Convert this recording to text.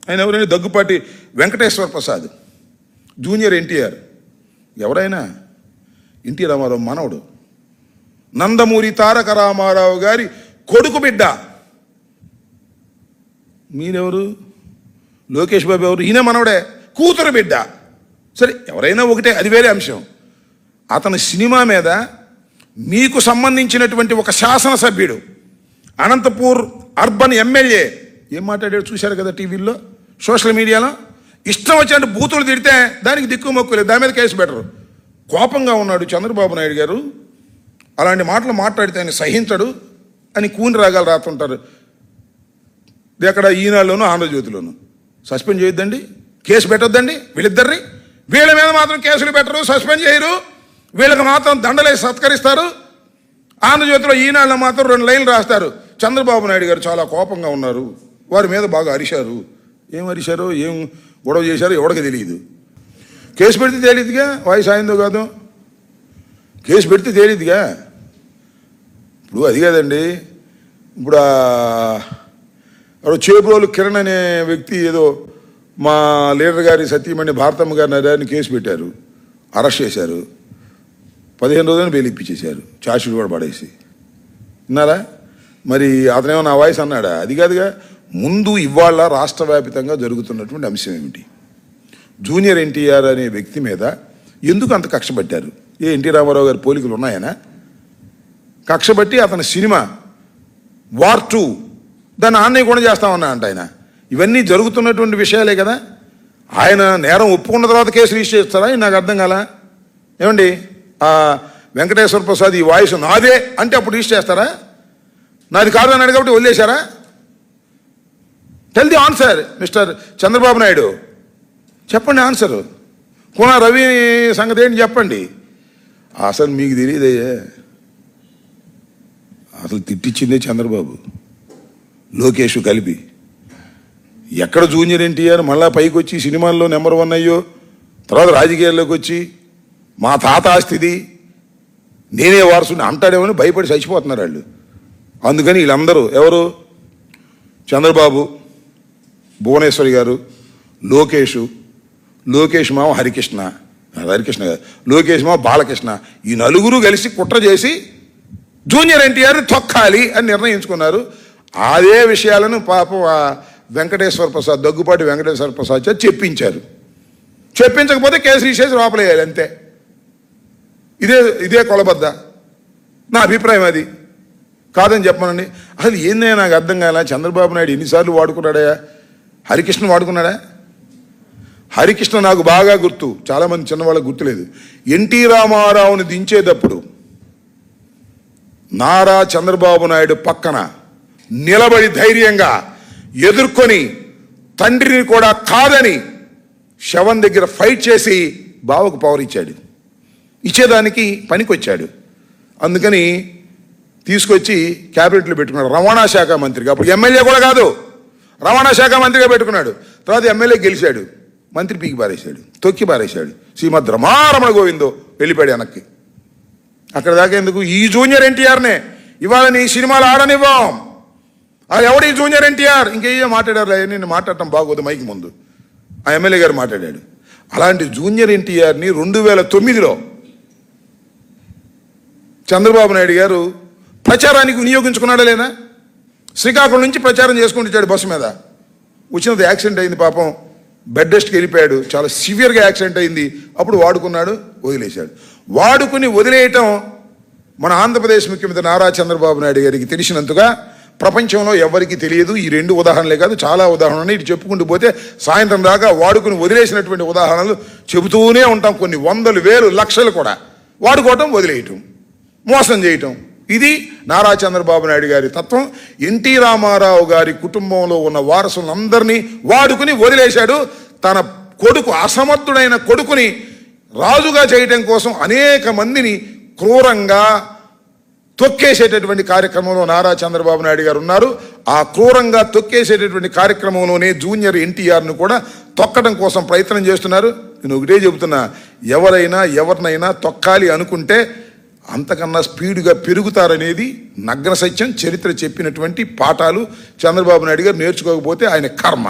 ఆయన ఎవరైనా దగ్గుపాటి వెంకటేశ్వర ప్రసాద్, జూనియర్ ఎన్టీఆర్, ఎవరైనా ఎన్టీ రామారావు మనవడు, నందమూరి తారక రామారావు గారి కొడుకు బిడ్డ. మీరెవరు? లోకేష్ బాబు ఎవరు? ఈయన మనవడే, కూతురు బిడ్డ. సరే, ఎవరైనా ఒకటే, అది వేరే అంశం. అతని సినిమా మీద మీకు సంబంధించినటువంటి ఒక శాసనసభ్యుడు, అనంతపూర్ అర్బన్ ఎమ్మెల్యే ఏం మాట్లాడాడు చూశారు కదా టీవీల్లో, సోషల్ మీడియాలో. ఇష్టం వచ్చినట్టు బూతులు తిడితే దానికి దిక్కు మొక్కు లేదు, దాని మీద కేసు పెట్టరు. కోపంగా ఉన్నాడు చంద్రబాబు నాయుడు గారు. అలాంటి మాటలు మాట్లాడితే ఆయన సహించడు అని కూని రాగాలు రాస్తుంటారు. ఎక్కడ ఈనాడులోనూ ఆంధ్రజ్యోతిలోనూ. సస్పెండ్ చేయొద్దండి, కేసు పెట్టొద్దండి వీళ్ళిద్దరిని. వీళ్ళ మీద మాత్రం కేసులు పెట్టరు, సస్పెండ్ చేయరు. వీళ్ళకి మాత్రం దండలేసి సత్కరిస్తారు. ఆంధ్రజ్యోతిలో ఈనాడులో మాత్రం 2 లైన్లు రాస్తారు. చంద్రబాబు నాయుడు గారు చాలా కోపంగా ఉన్నారు, వారి మీద బాగా అరిశారు. ఏం అరిశారో, ఏం గొడవ చేశారో ఎవరికి తెలియదు. కేసు పెడితే తేలిదిగా, వాయిస్ ఆయిందో కాదు, కేసు పెడితే తేలిదిగా. ఇప్పుడు అది కాదండి, ఇప్పుడు చేబ్రోలు కిరణ్ అనే వ్యక్తి ఏదో మా లీడర్ గారి సతీమణి భారతమ్మ గారిని అదాన్ని కేసు పెట్టారు, అరెస్ట్ చేశారు, 15 రోజులను బెయిల్ ఇప్పించేశారు, ఛార్జ్షీట్ కూడా పడేసి. విన్నారా? మరి అతనేమో నా వాయిస్ అన్నాడా? అది కాదుగా. ముందు ఇవాళ రాష్ట్ర వ్యాప్తంగా జరుగుతున్నటువంటి అంశం ఏమిటి? జూనియర్ ఎన్టీఆర్ అనే వ్యక్తి మీద ఎందుకు అంత కక్ష పెట్టారు? ఎన్టీ రామారావు గారి పోలికలు ఉన్నాయనా? కక్ష బట్టి అతని సినిమా వార్ 2 దాన్ని ఆన్లైన్ కూడా చేస్తామన్నా అంట ఆయన. ఇవన్నీ జరుగుతున్నటువంటి విషయాలే కదా. ఆయన నేరం ఒప్పుకున్న తర్వాత కేసు రిజిస్టర్ చేస్తారా? నాకు అర్థం కాల. ఏమండి, వెంకటేశ్వర ప్రసాద్ ఈ వాయిస్ నాదే అంటే అప్పుడు రిజిస్టర్ చేస్తారా? నాది కాదు అన్నాడు కాబట్టి వదిలేశారా? Tell the answer mister Chandrababu Naidu, చెప్పండి ఆన్సరు. కోన రవి సంగతి ఏంటి చెప్పండి. అసలు మీకు తెలియదయ్యే, అసలు తిట్టించిందే చంద్రబాబు లోకేష్ కలిపి. ఎక్కడ జూనియర్ ఎన్టీఆర్ మళ్ళా పైకి వచ్చి సినిమాల్లో నెంబర్ 1 అయ్యో, తర్వాత రాజకీయాల్లోకి వచ్చి మా తాత ఆస్తిది నేనే వారసుని అంటాడేమని భయపడి చచ్చిపోతున్నారు వాళ్ళు. అందుకని వీళ్ళందరూ ఎవరు? చంద్రబాబు, భువనేశ్వరి గారు, లోకేష్ మావ హరికృష్ణ కాదు, లోకేష్ మావ బాలకృష్ణ, ఈ నలుగురు కలిసి కుట్ర చేసి జూనియర్ ఎన్టీఆర్ని తొక్కాలి అని నిర్ణయించుకున్నారు. అదే విషయాలను పాపం వెంకటేశ్వర ప్రసాద్, దగ్గుపాటి వెంకటేశ్వర ప్రసాద్ చెప్పించారు. చెప్పించకపోతే కేసు రిజిస్టర్ లోపలేయాలి అంతే. ఇదే కొలబద్ద. నా అభిప్రాయం అది కాదని చెప్పమనండి. అసలు ఏందైనా నాకు అర్థం కాల. చంద్రబాబు నాయుడు ఎన్నిసార్లు వాడుకున్నాడా? హరికృష్ణ వాడుకున్నాడా? హరికృష్ణ నాకు బాగా గుర్తు, చాలామంది చిన్నవాళ్ళకి గుర్తులేదు. ఎన్టీ రామారావుని దించేటప్పుడు నారా చంద్రబాబు నాయుడు పక్కన నిలబడి ధైర్యంగా ఎదుర్కొని తండ్రిని కూడా కాదని శవం దగ్గర ఫైట్ చేసి బావకు పవర్ ఇచ్చేదానికి పనికొచ్చాడు. అందుకని తీసుకొచ్చి క్యాబినెట్లో పెట్టుకున్నాడు. రవాణా శాఖ మంత్రిగా, అప్పుడు ఎమ్మెల్యే కూడా కాదు, రవాణా శాఖ మంత్రిగా పెట్టుకున్నాడు. తర్వాత ఎమ్మెల్యే గెలిచాడు, మంత్రి పీకి పారేశాడు, తొక్కి పారేశాడు. శ్రీమద్ రమారమణ గోవిందో వెళ్ళిపోయాడు వెనక్కి. అక్కడ దాకా ఎందుకు? ఈ జూనియర్ ఎన్టీఆర్నే ఇవాళ నీ సినిమాలు ఆడనివ్వం. అది ఎవడు ఈ జూనియర్ ఎన్టీఆర్? ఇంకేం మాట్లాడారు, నేను మాట్లాడటం బాగోదు మైకి ముందు. ఆ ఎమ్మెల్యే గారు మాట్లాడాడు. అలాంటి జూనియర్ ఎన్టీఆర్ని 2009లో చంద్రబాబు నాయుడు గారు ప్రచారానికి వినియోగించుకున్నాడా లేదా? శ్రీకాకుళం నుంచి ప్రచారం చేసుకుంటూ వచ్చాడు బస్సు మీద. వచ్చినది యాక్సిడెంట్ అయింది, పాపం బెడ్ రెస్ట్కి వెళ్ళిపోయాడు, చాలా సివియర్గా యాక్సిడెంట్ అయింది. అప్పుడు వాడుకున్నాడు, వదిలేశాడు. వాడుకుని వదిలేయటం మన ఆంధ్రప్రదేశ్ ముఖ్యమంత్రి నారా చంద్రబాబు నాయుడు గారికి తెలిసినంతగా ప్రపంచంలో ఎవరికి తెలియదు. ఈ 2 ఉదాహరణలే కాదు, చాలా ఉదాహరణలు ఇటు చెప్పుకుంటూ పోతే సాయంత్రం దాకా వాడుకుని వదిలేసినటువంటి ఉదాహరణలు చెబుతూనే ఉంటాం. కొన్ని వందలు, వేలు, లక్షలు కూడా వాడుకోవటం, వదిలేయటం, మోసం చేయటం. ఇది నారా చంద్రబాబు నాయుడు గారి తత్వం. ఎన్టీ రామారావు గారి కుటుంబంలో ఉన్న వారసులందరినీ వాడుకుని వదిలేశాడు. తన కొడుకు, అసమర్థుడైన కొడుకుని రాజుగా చేయటం కోసం అనేక మందిని క్రూరంగా తొక్కేసేటటువంటి కార్యక్రమంలో నారా చంద్రబాబు నాయుడు గారు ఉన్నారు. ఆ క్రూరంగా తొక్కేసేటటువంటి కార్యక్రమంలోనే జూనియర్ ఎన్టీఆర్ను కూడా తొక్కడం కోసం ప్రయత్నం చేస్తున్నారు. నేను ఒకటే చెబుతున్నా, ఎవరినైనా తొక్కాలి అనుకుంటే అంతకన్నా స్పీడ్గా పెరుగుతారనేది నగ్న సత్యం. చరిత్ర చెప్పినటువంటి పాఠాలు చంద్రబాబు నాయుడు గారు నేర్చుకోకపోతే ఆయన కర్మ.